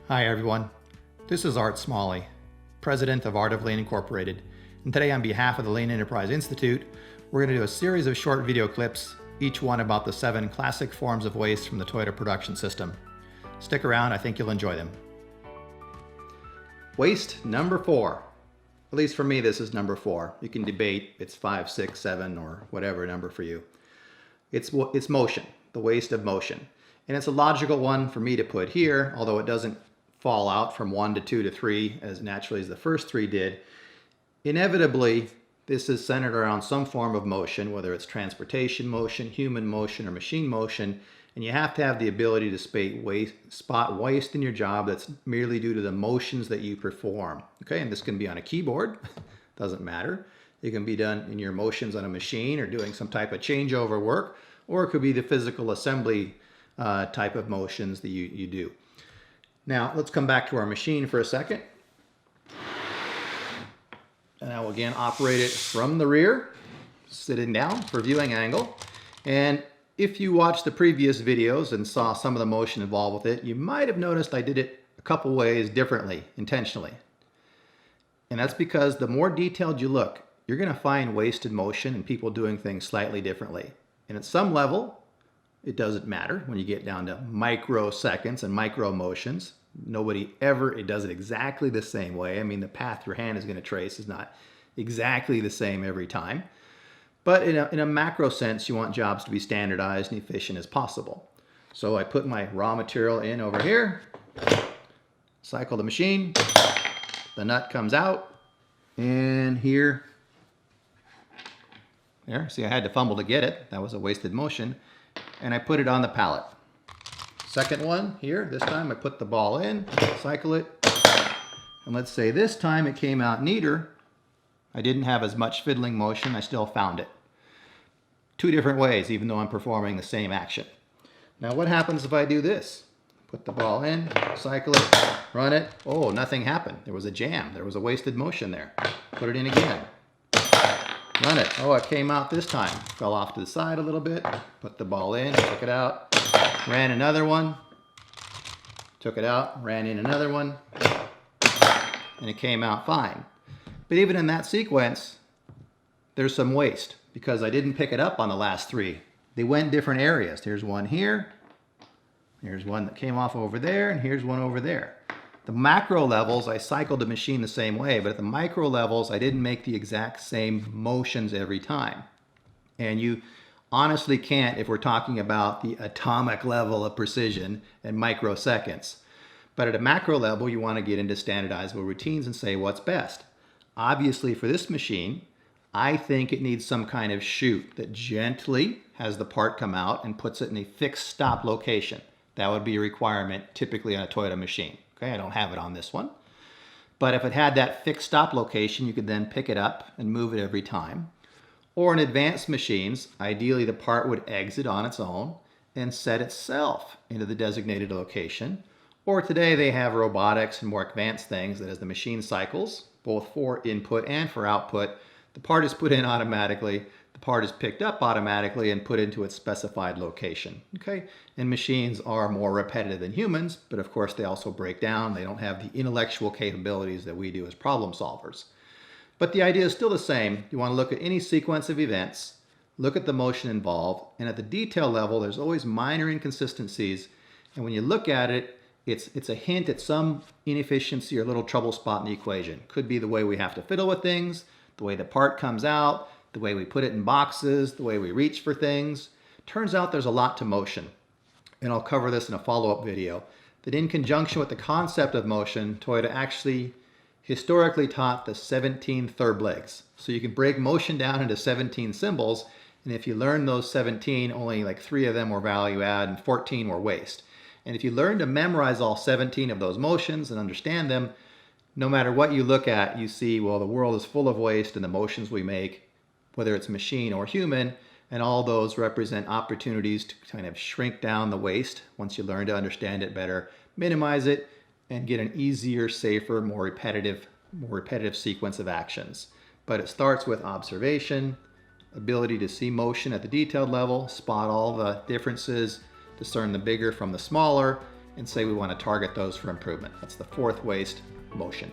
Hi everyone, this is Art Smalley, President of Art of Lean Incorporated, and today on behalf of the Lean Enterprise Institute, we're going to do a series of short video clips, each one about the 7 classic forms of waste from the Toyota production system. Stick around, I think you'll enjoy them. Waste number 4. At least for me this is number 4. You can debate it's 5, 6, 7 or whatever number for you. It's motion, the waste of motion. And it's a logical one for me to put here, although it doesn't fall out from 1 to 2 to 3 as naturally as the first 3 did. Inevitably, this is centered around some form of motion, whether it's transportation motion, human motion, or machine motion, and you have to have the ability to spot waste in your job that's merely due to the motions that you perform. Okay, and this can be on a keyboard, doesn't matter. It can be done in your motions on a machine or doing some type of changeover work, or it could be the physical assembly type of motions that you do. Now, let's come back to our machine for a second. And I will again operate it from the rear, sitting down for viewing angle. And if you watched the previous videos and saw some of the motion involved with it, you might have noticed I did it a couple ways differently, intentionally. And that's because the more detailed you look, you're going to find wasted motion and people doing things slightly differently. And at some level, it doesn't matter when you get down to microseconds and micro motions. Nobody ever, it does it exactly the same way. I mean, the path your hand is going to trace is not exactly the same every time. But in a macro sense, you want jobs to be standardized and efficient as possible. So I put my raw material in over here, cycle the machine, the nut comes out, and there, see I had to fumble to get it. That was a wasted motion. And I put it on the pallet. Second one here, this time I put the ball in, cycle it, and let's say this time it came out neater. I didn't have as much fiddling motion, I still found it. 2 different ways, even though I'm performing the same action. Now what happens if I do this? Put the ball in, cycle it, run it. Oh, nothing happened. There was a jam, there was a wasted motion there. Put it in again. Run it. Oh, it came out this time. Fell off to the side a little bit. Put the ball in, took it out. Ran another one. Took it out, ran in another one. And it came out fine. But even in that sequence, there's some waste because I didn't pick it up on the last 3. They went different areas. Here's one here. Here's one that came off over there, and here's one over there. The macro levels, I cycled the machine the same way, but at the micro levels, I didn't make the exact same motions every time. And you honestly can't if we're talking about the atomic level of precision and microseconds. But at a macro level, you want to get into standardizable routines and say what's best. Obviously, for this machine, I think it needs some kind of chute that gently has the part come out and puts it in a fixed stop location. That would be a requirement typically on a Toyota machine. Okay, I don't have it on this one. But if it had that fixed stop location, you could then pick it up and move it every time. Or in advanced machines, ideally the part would exit on its own and set itself into the designated location. Or today they have robotics and more advanced things that as the machine cycles, both for input and for output, the part is put in automatically, the part is picked up automatically and put into its specified location. Okay? And machines are more repetitive than humans, but of course they also break down. They don't have the intellectual capabilities that we do as problem solvers. But the idea is still the same. You want to look at any sequence of events, look at the motion involved, and at the detail level, there's always minor inconsistencies. And when you look at it, it's a hint at some inefficiency or little trouble spot in the equation. Could be the way we have to fiddle with things, the way the part comes out, the way we put it in boxes, the way we reach for things. Turns out there's a lot to motion. And I'll cover this in a follow-up video, that in conjunction with the concept of motion, Toyota actually historically taught the 17 third legs. So you can break motion down into 17 symbols, and if you learn those 17, only like 3 of them were value add and 14 were waste. And if you learn to memorize all 17 of those motions and understand them, no matter what you look at, you see, well, the world is full of waste and the motions we make, whether it's machine or human, and all those represent opportunities to kind of shrink down the waste once you learn to understand it better, minimize it, and get an easier, safer, more repetitive sequence of actions. But it starts with observation, ability to see motion at the detailed level, spot all the differences, discern the bigger from the smaller, and say we want to target those for improvement. That's the fourth waste motion.